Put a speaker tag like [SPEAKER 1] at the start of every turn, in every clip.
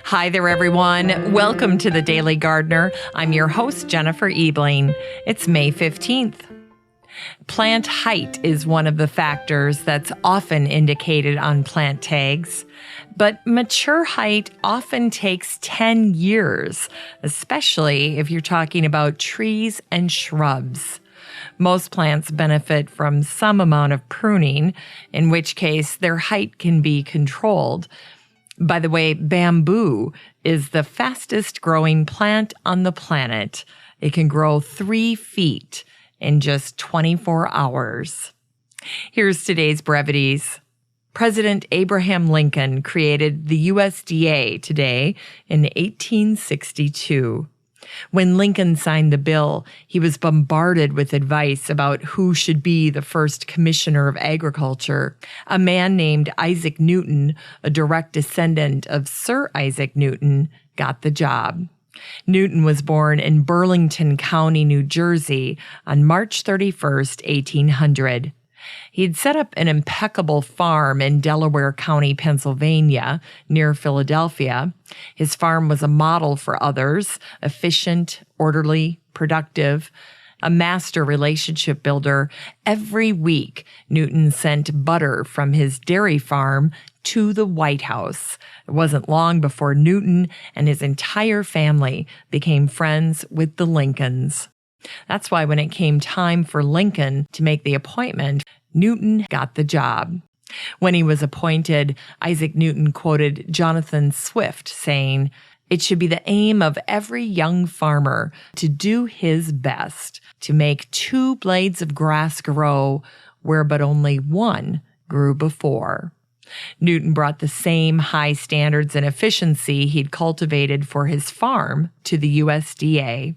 [SPEAKER 1] Hi there, everyone. Welcome to The Daily Gardener. I'm your host, Jennifer Ebling. It's May 15th. Plant height is one of the factors that's often indicated on plant tags, but mature height often takes 10 years, especially if you're talking about trees and shrubs. Most plants benefit from some amount of pruning, in which case their height can be controlled. By the way, bamboo is the fastest growing plant on the planet. It can grow 3 feet in just 24 hours. Here's today's brevities. President Abraham Lincoln created the USDA today in 1862. When Lincoln signed the bill, he was bombarded with advice about who should be the first commissioner of agriculture. A man named Isaac Newton, a direct descendant of Sir Isaac Newton, got the job. Newton was born in Burlington County, New Jersey on March 31st, 1800. He'd set up an impeccable farm in Delaware County, Pennsylvania, near Philadelphia. His farm was a model for others, efficient, orderly, productive, a master relationship builder. Every week, Newton sent butter from his dairy farm to the White House. It wasn't long before Newton and his entire family became friends with the Lincolns. That's why when it came time for Lincoln to make the appointment, Newton got the job. When he was appointed, Isaac Newton quoted Jonathan Swift saying, "It should be the aim of every young farmer to do his best to make 2 blades of grass grow where but only 1 grew before." Newton brought the same high standards and efficiency he'd cultivated for his farm to the USDA.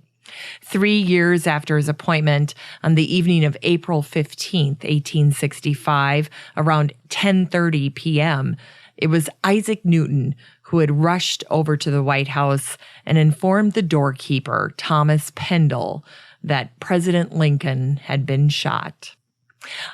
[SPEAKER 1] 3 years after his appointment, on the evening of April 15th, 1865, around 10:30 p.m., it was Isaac Newton who had rushed over to the White House and informed the doorkeeper, Thomas Pendall, that President Lincoln had been shot.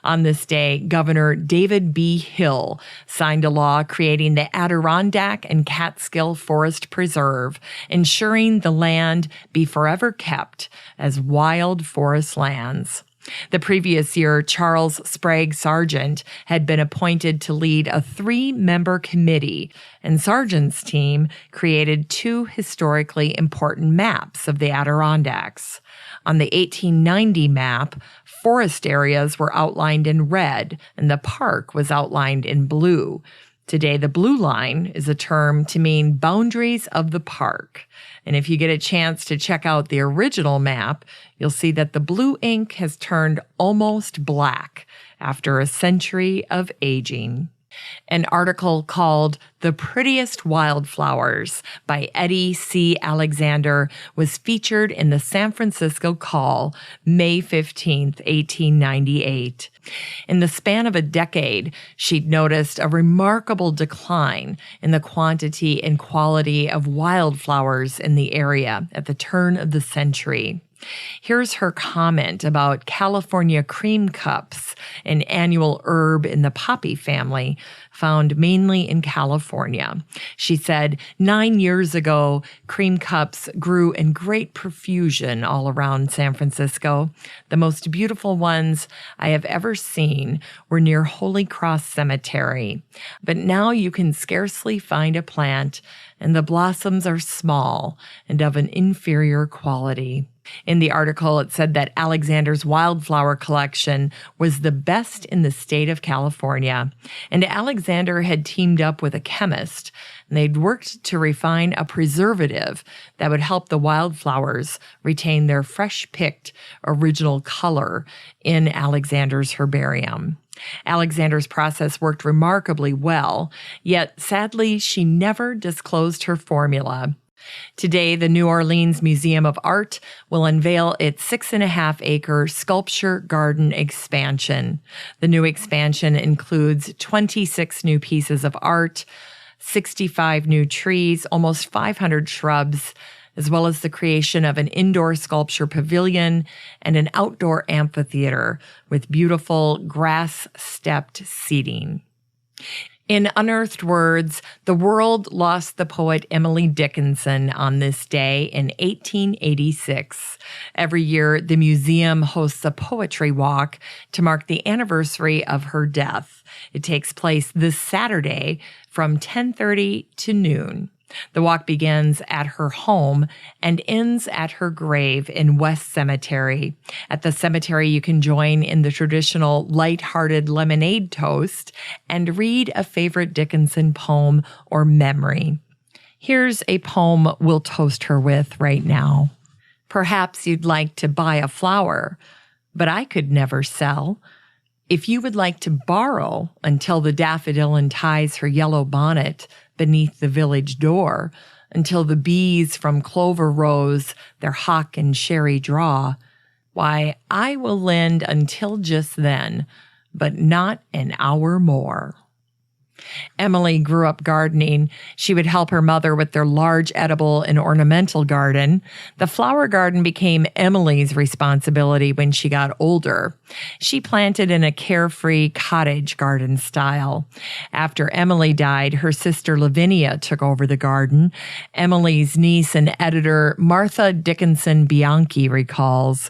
[SPEAKER 1] On this day, Governor David B. Hill signed a law creating the Adirondack and Catskill Forest Preserve, ensuring the land be forever kept as wild forest lands. The previous year, Charles Sprague Sargent had been appointed to lead a 3-member committee, and Sargent's team created 2 historically important maps of the Adirondacks. On the 1890 map, forest areas were outlined in red, and the park was outlined in blue. Today, the blue line is a term to mean boundaries of the park. And if you get a chance to check out the original map, you'll see that the blue ink has turned almost black after a century of aging. An article called The Prettiest Wild Flowers by Ettie C. Alexander was featured in the San Francisco Call, May 15, 1898. In the span of a decade, she'd noticed a remarkable decline in the quantity and quality of wildflowers in the area at the turn of the century. Here's her comment about California cream cups, an annual herb in the poppy family, found mainly in California. She said, 9 years ago, cream cups grew in great profusion all around San Francisco. The most beautiful ones I have ever seen were near Holy Cross Cemetery. But now you can scarcely find a plant, and the blossoms are small and of an inferior quality. In the article, it said that Alexander's wildflower collection was the best in the state of California, and Alexander had teamed up with a chemist, and they'd worked to refine a preservative that would help the wildflowers retain their fresh-picked original color in Alexander's herbarium. Alexander's process worked remarkably well, yet sadly, she never disclosed her formula. Today, the New Orleans Museum of Art will unveil its 6.5-acre sculpture garden expansion. The new expansion includes 26 new pieces of art, 65 new trees, almost 500 shrubs, as well as the creation of an indoor sculpture pavilion and an outdoor amphitheater with beautiful grass-stepped seating. In Unearthed Words, the world lost the poet Emily Dickinson on this day in 1886. Every year, the museum hosts a poetry walk to mark the anniversary of her death. It takes place this Saturday from 10:30 to noon. The walk begins at her home and ends at her grave in West Cemetery. At the cemetery, you can join in the traditional lighthearted lemonade toast and read a favorite Dickinson poem or memory. Here's a poem we'll toast her with right now. Perhaps you'd like to buy a flower, but I could never sell. If you would like to borrow until the daffodil unties her yellow bonnet beneath the village door, until the bees from clover rows their hock and sherry draw, why, I will lend until just then, but not an hour more. Emily grew up gardening. She would help her mother with their large edible and ornamental garden. The flower garden became Emily's responsibility when she got older. She planted in a carefree cottage garden style. After Emily died, her sister Lavinia took over the garden. Emily's niece and editor Martha Dickinson Bianchi recalls,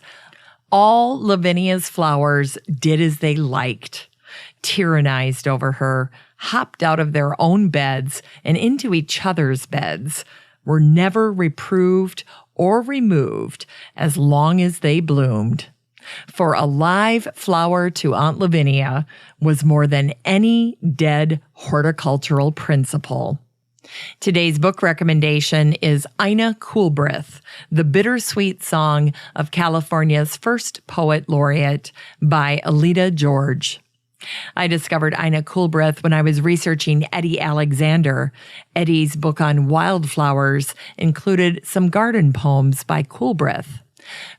[SPEAKER 1] all Lavinia's flowers did as they liked, tyrannized over her, hopped out of their own beds and into each other's beds, were never reproved or removed as long as they bloomed. For a live flower to Aunt Lavinia was more than any dead horticultural principle. Today's book recommendation is Ina Coolbrith, The Bittersweet Song of California's First Poet Laureate by Alida George. I discovered Ina Coolbrith when I was researching Ettie Alexander. Ettie's book on wildflowers included some garden poems by Coolbrith.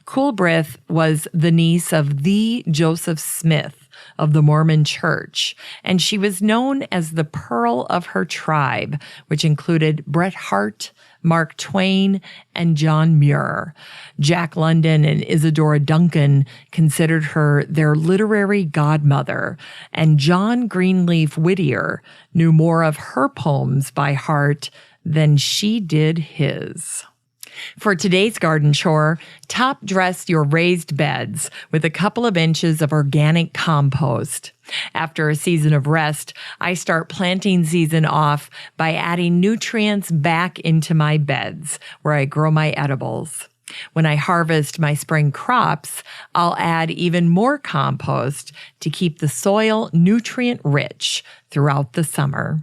[SPEAKER 1] Coolbrith was the niece of the Joseph Smith of the Mormon Church, and she was known as the Pearl of her tribe, which included Bret Harte, Mark Twain, and John Muir. Jack London and Isadora Duncan considered her their literary godmother, and John Greenleaf Whittier knew more of her poems by heart than she did his. For today's garden chore, top dress your raised beds with a couple of inches of organic compost. After a season of rest, I start planting season off by adding nutrients back into my beds where I grow my edibles. When I harvest my spring crops, I'll add even more compost to keep the soil nutrient rich throughout the summer.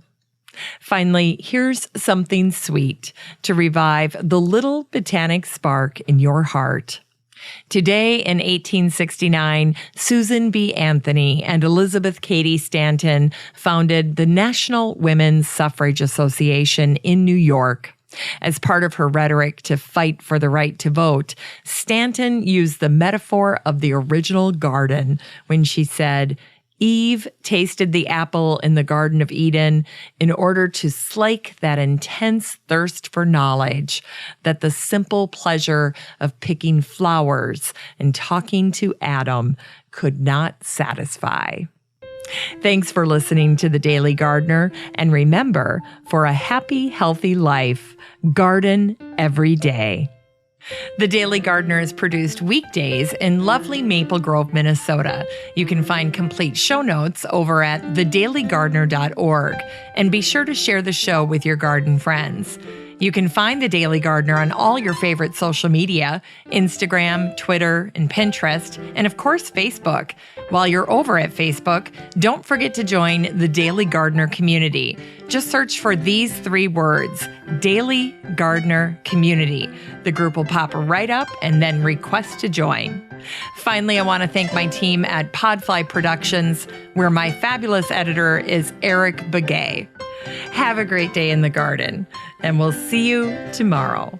[SPEAKER 1] Finally, here's something sweet to revive the little botanic spark in your heart. Today in 1869, Susan B. Anthony and Elizabeth Cady Stanton founded the National Women's Suffrage Association in New York. As part of her rhetoric to fight for the right to vote, Stanton used the metaphor of the original garden when she said, Eve tasted the apple in the Garden of Eden in order to slake that intense thirst for knowledge that the simple pleasure of picking flowers and talking to Adam could not satisfy. Thanks for listening to The Daily Gardener, and remember, for a happy, healthy life, garden every day. The Daily Gardener is produced weekdays in lovely Maple Grove, Minnesota. You can find complete show notes over at thedailygardener.org, and be sure to share the show with your garden friends. You can find The Daily Gardener on all your favorite social media, Instagram, Twitter, and Pinterest, and of course, Facebook. While you're over at Facebook, don't forget to join the Daily Gardener community. Just search for these 3 words, Daily Gardener Community. The group will pop right up and then request to join. Finally, I want to thank my team at Podfly Productions, where my fabulous editor is Eric Begay. Have a great day in the garden, and we'll see you tomorrow.